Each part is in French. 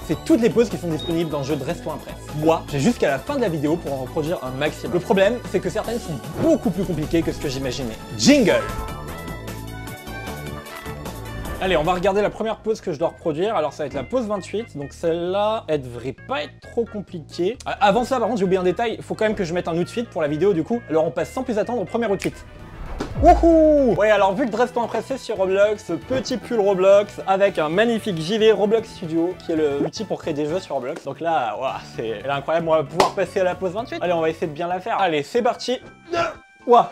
c'est toutes les poses qui sont disponibles dans le jeu Dresse-toi Impress. Moi, j'ai jusqu'à la fin de la vidéo pour en reproduire un maximum. Le problème, c'est que certaines sont beaucoup plus compliquées que ce que j'imaginais. Jingle! Allez, on va regarder la première pose que je dois reproduire. Alors ça va être la pose 28, donc celle-là, elle devrait pas être trop compliquée. Avant ça, par contre, j'ai oublié un détail, il faut quand même que je mette un outfit pour la vidéo du coup. Alors on passe sans plus attendre au premier outfit. Wouhou! Ouais, alors vu que Dresse-toi Impress c'est sur Roblox, petit pull Roblox avec un magnifique gilet Roblox Studio qui est l'outil pour créer des jeux sur Roblox. Donc là, wow, elle est incroyable, on va pouvoir passer à la pose 28. Allez, on va essayer de bien la faire. Allez, c'est parti. Ouah.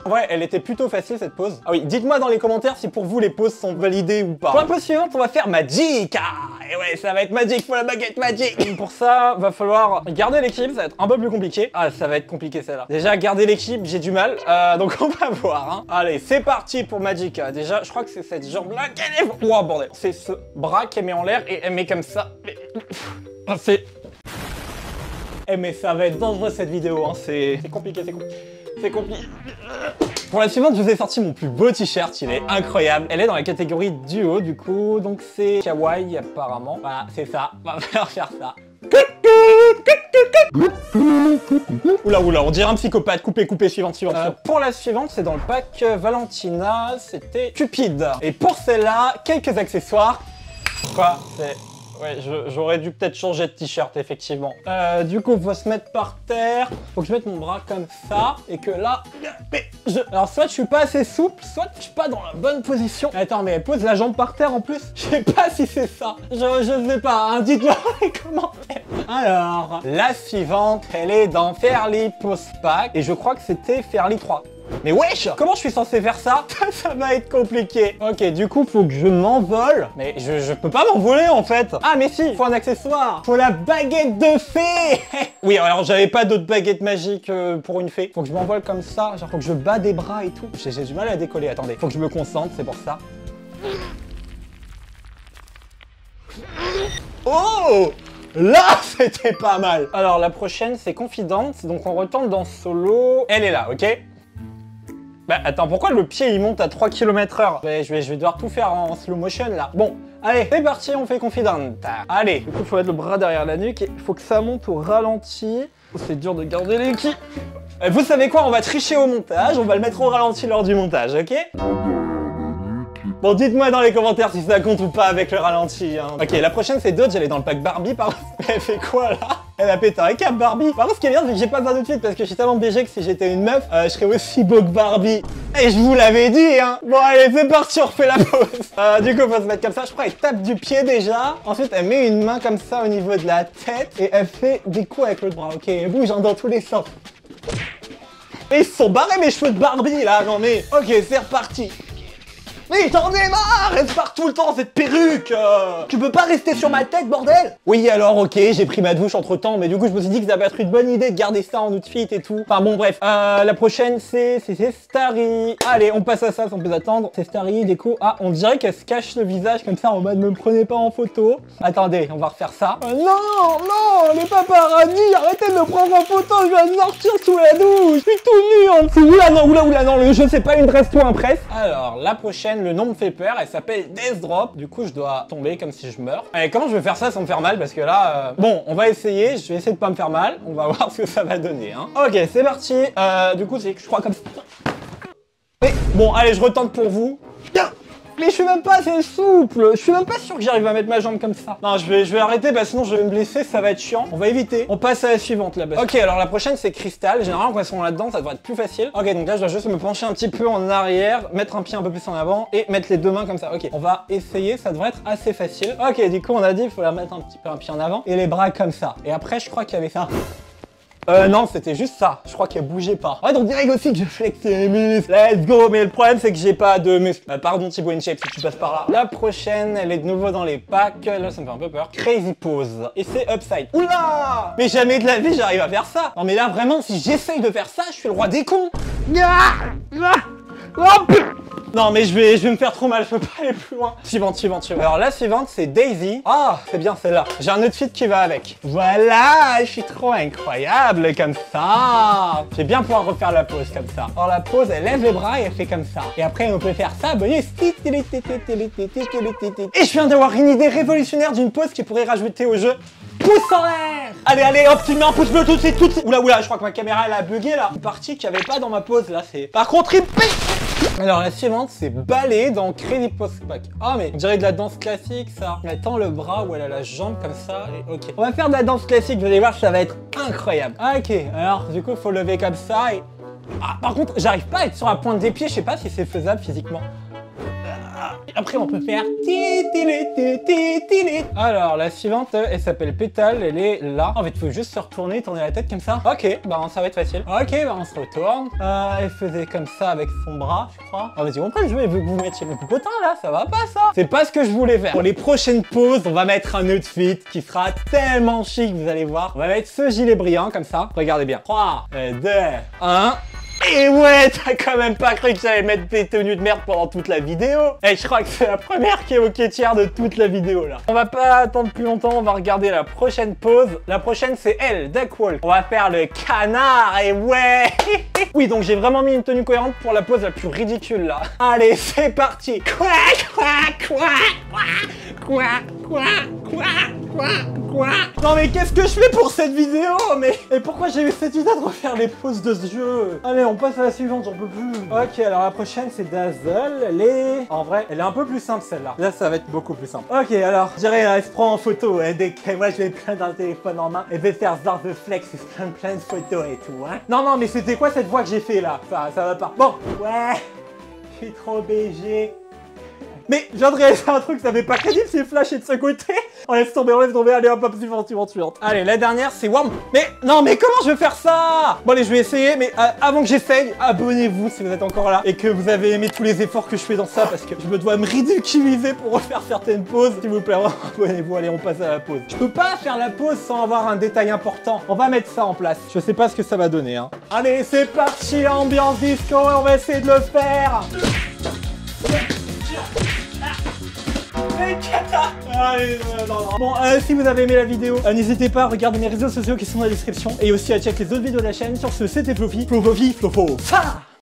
Ouais, elle était plutôt facile cette pose. Ah oui, dites-moi dans les commentaires si pour vous les poses sont validées ou pas. Pour la pose suivante, on va faire Magic. Ah, et ouais, ça va être Magic, faut la baguette Magic. Pour ça, va falloir garder l'équilibre, ça va être un peu plus compliqué. Ah, ça va être compliqué celle-là. Déjà, garder l'équilibre, j'ai du mal. Donc on va voir. Hein. Allez, c'est parti pour Magic. Déjà, je crois que c'est cette jambe-là qu'elle est... Wow, bordel. C'est ce bras qu'elle met en l'air et elle met comme ça. C'est... Eh mais ça va être dangereux cette vidéo, hein. C'est compliqué, c'est compliqué. Pour la suivante, je vous ai sorti mon plus beau t-shirt, il est incroyable. Elle est dans la catégorie duo, du coup, donc c'est kawaii apparemment. Voilà, c'est ça, on va faire ça. Oula, on dirait un psychopathe. Coupez, suivante. Pour la suivante, c'est dans le pack Valentina, c'était Cupid. Et pour celle-là, quelques accessoires. Quoi? C'est... Ouais, j'aurais dû peut-être changer de t-shirt, effectivement. Du coup, faut se mettre par terre. Faut que je mette mon bras comme ça. Et que là... Alors, soit je suis pas assez souple, soit je suis pas dans la bonne position. Attends, mais elle pose la jambe par terre en plus. Je sais pas si c'est ça. Je sais pas, hein. Dites-moi dans les commentaires. Alors, la suivante, elle est dans Fairly Pose Pack. Et je crois que c'était Fairly 3. Mais wesh! Comment je suis censé faire ça? Ça va être compliqué. Ok, du coup, faut que je m'envole. Mais je peux pas m'envoler, en fait. Ah, mais si, faut un accessoire. Faut la baguette de fée. Oui, alors j'avais pas d'autre baguette magique pour une fée. Faut que je m'envole comme ça. Genre, faut que je bats des bras et tout. J'ai du mal à décoller, attendez. Faut que je me concentre, c'est pour ça. Oh! Là, c'était pas mal. Alors, la prochaine, c'est Confidente. Donc, on retombe dans Solo. Elle est là, ok? Bah attends, pourquoi le pied il monte à 3 km/h? Je vais devoir tout faire en slow motion là. Bon, allez, c'est parti, on fait Confidente. Allez, du coup, il faut mettre le bras derrière la nuque et il faut que ça monte au ralenti. C'est dur de garder l'équilibre. Vous savez quoi, on va tricher au montage, on va le mettre au ralenti lors du montage, ok? Bon, dites-moi dans les commentaires si ça compte ou pas avec le ralenti. Hein. Ok, la prochaine c'est Dodge, elle est dans le pack Barbie, par contre. Elle fait quoi là? Elle a pété un câble Barbie. Par contre, ce qui est bien, c'est que j'ai pas besoin de suite parce que je suis tellement BG que si j'étais une meuf, je serais aussi beau que Barbie. Et je vous l'avais dit, hein. Bon, allez, c'est parti, on refait la pause. Du coup, faut se mettre comme ça. Je crois qu'elle tape du pied déjà. Ensuite, elle met une main comme ça au niveau de la tête et elle fait des coups avec l'autre bras. Ok, elle bouge dans tous les sens. Et ils se sont barrés mes cheveux de Barbie là, non mais. Ok, c'est reparti. Mais j'en ai marre, reste par tout le temps cette perruque. Tu peux pas rester sur ma tête, bordel. Oui, alors ok, j'ai pris ma douche entre temps, mais du coup je me suis dit que ça va être une bonne idée de garder ça en outfit et tout. Enfin bon, bref. La prochaine c'est Starry. Allez, on passe à ça sans plus attendre. C'est Starry, déco. Ah, on dirait qu'elle se cache le visage comme ça en mode ne me prenez pas en photo. Attendez, on va refaire ça. Non, les paparazzis, arrêtez de me prendre en photo, je viens de sortir sous la douche. Je suis tout nu en dessous. Oula, non, le jeu c'est pas une Dresse-toi Impress. Alors, la prochaine, le nom me fait peur, elle s'appelle Death Drop. Du coup, je dois tomber comme si je meurs. Allez, comment je vais faire ça sans me faire mal? Parce que là, bon, on va essayer. Je vais essayer de pas me faire mal. On va voir ce que ça va donner, hein. Ok, c'est parti. Du coup, c'est que je crois comme ça. Mais bon, allez, je retente pour vous. Mais je suis même pas assez souple. Je suis même pas sûr que j'arrive à mettre ma jambe comme ça. Non, je vais arrêter, bah sinon je vais me blesser, ça va être chiant. On va éviter. On passe à la suivante là-bas. Ok, alors la prochaine c'est Crystal. Généralement quand elles sont là-dedans, ça devrait être plus facile. Ok, donc là je dois juste me pencher un petit peu en arrière, mettre un pied un peu plus en avant et mettre les deux mains comme ça. Ok, on va essayer, ça devrait être assez facile. Ok, du coup on a dit il faut la mettre un petit peu un pied en avant et les bras comme ça. Et après je crois qu'il y avait ça. Non, c'était juste ça. Je crois qu'elle bougeait pas. Ouais, donc direct aussi que je flex les muscles. Let's go. Mais le problème, c'est que j'ai pas de muscles. Pardon, Thibaut InShape, si tu passes par là. La prochaine, elle est de nouveau dans les packs. Là, ça me fait un peu peur. Crazy Pose. Et c'est Upside. Oula! Mais jamais de la vie, j'arrive à faire ça. Non, mais là, vraiment, si j'essaye de faire ça, je suis le roi des cons. Non, mais je vais me faire trop mal, je peux pas aller plus loin. Suivante. Alors la suivante, c'est Daisy. Ah, c'est bien celle-là. J'ai un outfit qui va avec. Voilà, je suis trop incroyable comme ça. Je vais bien pouvoir refaire la pose comme ça. Alors la pose, elle lève les bras et elle fait comme ça. Et après, on peut faire ça, bonus. Et je viens d'avoir une idée révolutionnaire d'une pose qui pourrait rajouter au jeu. Pouce en l'air. Allez, hop, tu me mets un pouce bleu tout de suite. Oula, je crois que ma caméra, elle a bugué là. Une partie qu'il n'y avait pas dans ma pose là, c'est... Par contre, il pique. Alors la suivante, c'est ballet dans Crazy Post Pack. Ah mais on dirait de la danse classique ça. Elle tend le bras ou elle a la jambe comme ça et ok. On va faire de la danse classique, vous allez voir, ça va être incroyable. Ok, alors du coup, faut lever comme ça et... Ah, par contre, j'arrive pas à être sur la pointe des pieds, je sais pas si c'est faisable physiquement. Après, on peut faire... Alors, la suivante, elle s'appelle Pétale, elle est là. En fait, il faut juste se retourner, tourner la tête comme ça. Ok, bah ça va être facile. Ok, bah on se retourne. Elle faisait comme ça avec son bras, je crois. Ah, vas-y, on peut le jouer, vu que vous mettiez le popotin là, ça va pas ça. C'est pas ce que je voulais faire. Pour les prochaines pauses, on va mettre un outfit qui sera tellement chic, vous allez voir. On va mettre ce gilet brillant comme ça. Regardez bien. 3, 2, 1... Et ouais, t'as quand même pas cru que j'allais mettre des tenues de merde pendant toute la vidéo. Et je crois que c'est la première qui est au tiers de toute la vidéo là. On va pas attendre plus longtemps, on va regarder la prochaine pause. La prochaine c'est elle, Duckwalk. On va faire le canard et ouais. Oui, donc j'ai vraiment mis une tenue cohérente pour la pause la plus ridicule là. Allez, c'est parti. Quoi. Non mais qu'est-ce que je fais pour cette vidéo? Mais et pourquoi j'ai eu cette idée de refaire les poses de ce jeu? Allez, on passe à la suivante, j'en peux plus. Ok, alors la prochaine c'est Dazzle. Elle est... En vrai, elle est un peu plus simple celle-là. Là, ça va être beaucoup plus simple. Ok, alors, je dirais, elle se prend en photo. Hein, dès que moi je vais prendre un téléphone en main et vais faire ce genre de flex, plein de photos et tout. Hein. Non, mais c'était quoi cette voix que j'ai fait là? Ça va pas. Bon, ouais, je suis trop BG. Mais je viens de réaliser un truc, ça fait pas crédible si flashé de ce côté. On laisse tomber, allez hop, suivante. Allez, la dernière c'est Worm. Mais non, mais comment je vais faire ça? Bon allez, je vais essayer, mais avant que j'essaye, abonnez-vous si vous êtes encore là et que vous avez aimé tous les efforts que je fais dans ça parce que je me dois me ridiculiser pour refaire certaines pauses. S'il vous plaît, abonnez-vous, allez, on passe à la pause. Je peux pas faire la pause sans avoir un détail important. On va mettre ça en place. Je sais pas ce que ça va donner, hein. Allez, c'est parti, ambiance disco, on va essayer de le faire. Allez, non. Bon, si vous avez aimé la vidéo, n'hésitez pas à regarder mes réseaux sociaux qui sont dans la description et aussi à checker les autres vidéos de la chaîne. Sur ce, c'était Flofi. Flofi, Flofo. Ça